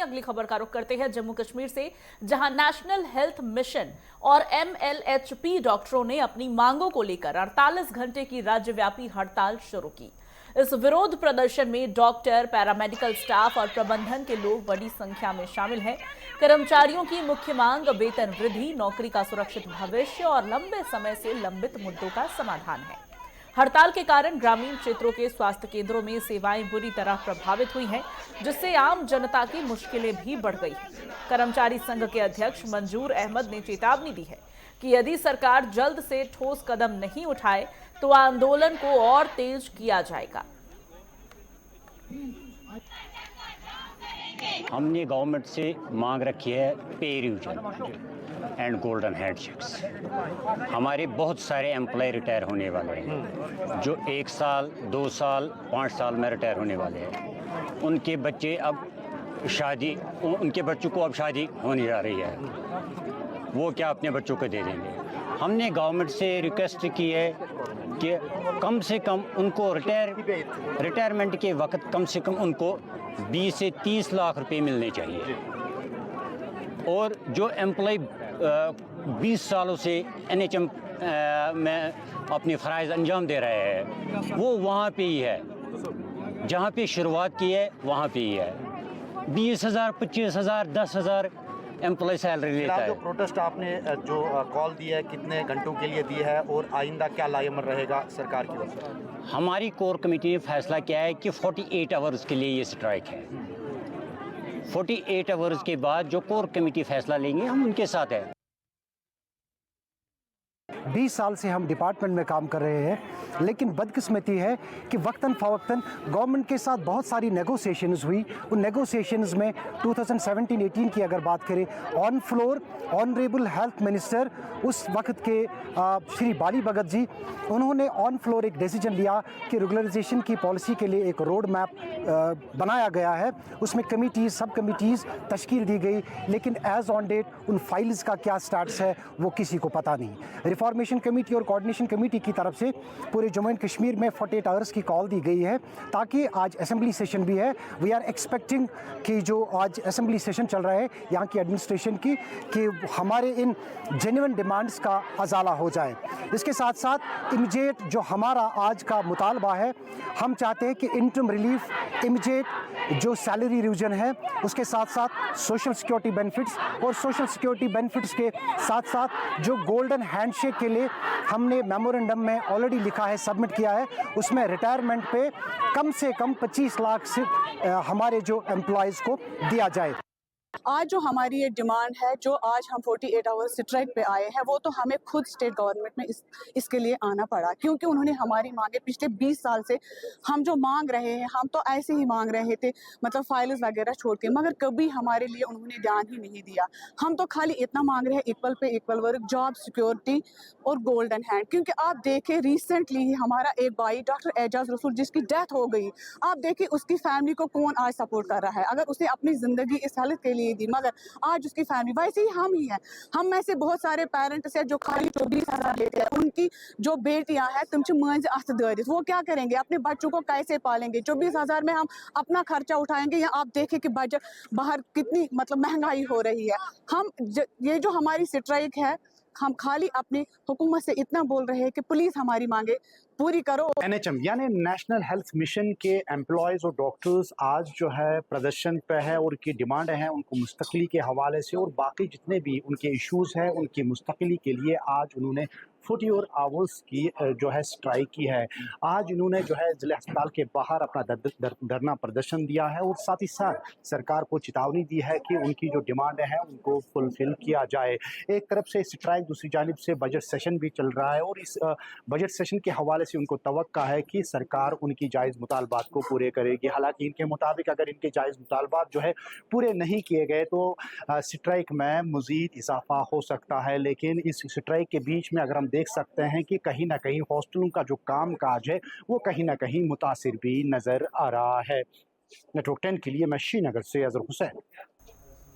अगली खबर का रुख करते हैं जम्मू कश्मीर से, जहां नेशनल हेल्थ मिशन और एमएलएचपी डॉक्टरों ने अपनी मांगों को लेकर 48 घंटे की राज्यव्यापी हड़ताल शुरू की। इस विरोध प्रदर्शन में डॉक्टर, पैरामेडिकल स्टाफ और प्रबंधन के लोग बड़ी संख्या में शामिल हैं। कर्मचारियों की मुख्य मांग वेतन वृद्धि, नौकरी का सुरक्षित भविष्य और लंबे समय से लंबित मुद्दों का समाधान है। हड़ताल के कारण ग्रामीण क्षेत्रों के स्वास्थ्य केंद्रों में सेवाएं बुरी तरह प्रभावित हुई हैं, जिससे आम जनता की मुश्किलें भी बढ़ गई हैं। कर्मचारी संघ के अध्यक्ष मंजूर अहमद ने चेतावनी दी है कि यदि सरकार जल्द से ठोस कदम नहीं उठाए तो आंदोलन को और तेज किया जाएगा। हमने गवर्नमेंट से मांग रखी है पे रिवीजन एंड गोल्डन हैंडशेक्स। हमारे बहुत सारे एम्प्लॉय रिटायर होने वाले हैं, जो 1 साल, 2 साल, 5 साल में रिटायर होने वाले हैं। उनके बच्चों को अब शादी होने जा रही है, वो क्या अपने बच्चों को दे देंगे। हमने गवर्नमेंट से रिक्वेस्ट की है कि कम से कम उनको रिटायरमेंट के वक्त कम से कम उनको 20 से 30 लाख रुपए मिलने चाहिए, और जो एम्प्लॉय 20 सालों से एनएचएम में अपनी फ़राइज़ अंजाम दे रहे हैं, वो वहाँ पे ही है, जहाँ पे शुरुआत की है वहाँ पे ही है। 20,000, 25,000, 10,000 एम्प्लॉय सैलरी लेता है। जो प्रोटेस्ट आपने जो कॉल दी है, कितने घंटों के लिए दी है और आइंदा क्या लाएमर रहेगा सरकार की ओर से? हमारी कोर कमेटी ने फैसला किया है कि 48 आवर्स के लिए ये स्ट्राइक है। 48 आवर्स के बाद जो कोर कमेटी फैसला लेंगे हम उनके साथ है। 20 साल से हम डिपार्टमेंट में काम कर रहे हैं, लेकिन बदकिस्मती है कि वक्तन फ़वक्तन गवर्नमेंट के साथ बहुत सारी नेगोशिएशंस हुई। उन नेगोशिएशंस में 2017-18 की अगर बात करें, on floor honourable health minister उस वक्त के श्री बाली भगत जी, उन्होंने ऑन फ्लोर एक डिसीजन लिया कि रेगुलराइजेशन की पॉलिसी के लिए एक रोड मैप बनाया गया है। उसमें कमिटीज़, सब कमिटीज़ तश्कील दी गई, लेकिन एज ऑन डेट उन फाइल्स का क्या स्टेटस है वो किसी को पता नहीं। रिफॉर्मेशन कमेटी और कोऑर्डिनेशन कमेटी की तरफ से पूरे जम्मू एंड कश्मीर में 48 आवर्स की कॉल दी गई है, ताकि आज असेंबली सेशन भी है। वी आर एक्सपेक्टिंग कि जो आज असेंबली सेशन चल रहा है यहाँ की एडमिनिस्ट्रेशन की, कि हमारे इन जेन्युइन डिमांड्स का अजाला हो जाए। इसके साथ साथ इमीडिएट जो हमारा आज का मुतालबा है, हम चाहते हैं कि इंटरम रिलीफ, इमीडिएट जो सैलरी रिवीजन है, उसके साथ साथ सोशल सिक्योरिटी बेनिफिट्स, और सोशल सिक्योरिटी बेनिफिट्स के साथ साथ जो गोल्डन हैंडशेक के लिए हमने मेमोरेंडम में ऑलरेडी लिखा है, सबमिट किया है, उसमें रिटायरमेंट पे कम से कम 25 लाख से हमारे जो एम्प्लॉयज़ को दिया जाए। आज जो हमारी ये डिमांड है, जो आज हम 48 आवर्स स्ट्राइक पे आए हैं, वो तो हमें खुद स्टेट गवर्नमेंट में इसके लिए आना पड़ा, क्योंकि उन्होंने हमारी मांगे पिछले 20 साल से हम जो मांग रहे हैं, हम तो ऐसे ही मांग रहे थे, मतलब फाइल्स वगैरह छोड़ के, मगर कभी हमारे लिए उन्होंने ध्यान ही नहीं दिया। हम तो खाली इतना मांग रहे हैं, equal pay equal work, job security और गोल्डन हैंड। क्योंकि आप देखें रिसेंटली ही हमारा एक भाई डॉक्टर एजाज रसूल, जिसकी डेथ हो गई, आप देखिए उसकी फैमिली को कौन आज सपोर्ट कर रहा है। अगर उसने अपनी ज़िंदगी इस हेल्थ के लिए दी, मगर आज उसकी फैमिली, वैसे ही हम ही हैं। हम में से बहुत सारे पेरेंट्स हैं जो खाली 24,000 लेते हैं, उनकी जो बेटियां हैं तुम मंज अथ दरित, वो क्या करेंगे, अपने बच्चों को कैसे पालेंगे? 24,000 में हम अपना खर्चा उठाएंगे, या आप देखें कि बजट बाहर कितनी मतलब महंगाई हो रही है। ये जो हमारी स्ट्राइक है, हम खाली अपनी हुकूमत से इतना बोल रहे हैं कि प्लीज हमारी मांगे पूरी करो। एनएचएम यानी नेशनल हेल्थ मिशन के एम्प्लॉयज़ और डॉक्टर्स आज जो है प्रदर्शन पे है, और उनकी डिमांड है उनको मुस्तकली के हवाले से और बाकी जितने भी उनके इश्यूज़ हैं उनकी मुस्तकली के लिए आज उन्होंने 48 आवर्स की जो है स्ट्राइक की है। आज इन्होंने जो है जिला अस्पताल के बाहर अपना धरना प्रदर्शन दिया है, और साथ ही साथ सरकार को चेतावनी दी है कि उनकी जो डिमांड है उनको फुलफिल किया जाए। एक तरफ से स्ट्राइक, दूसरी जानिब से बजट सेशन भी चल रहा है, और इस बजट सेशन के हवाले से उनको तवक्का है कि सरकार उनकी जायज़ मुतालबात को पूरे करेगी। हालांकि इनके मुताबिक अगर इनके जायज़ मुतालबात जो है पूरे नहीं किए गए तो स्ट्राइक में मज़ीद इजाफा हो सकता है। लेकिन इस स्ट्राइक के बीच में अगर हम देख सकते हैं कि कहीं ना कहीं हॉस्टलों का जो काम काज है वो कहीं ना कहीं मुतासिर भी नज़र आ रहा है। नेटवर्क 10 के लिए मैं श्रीनगर से अजहर हुसैन।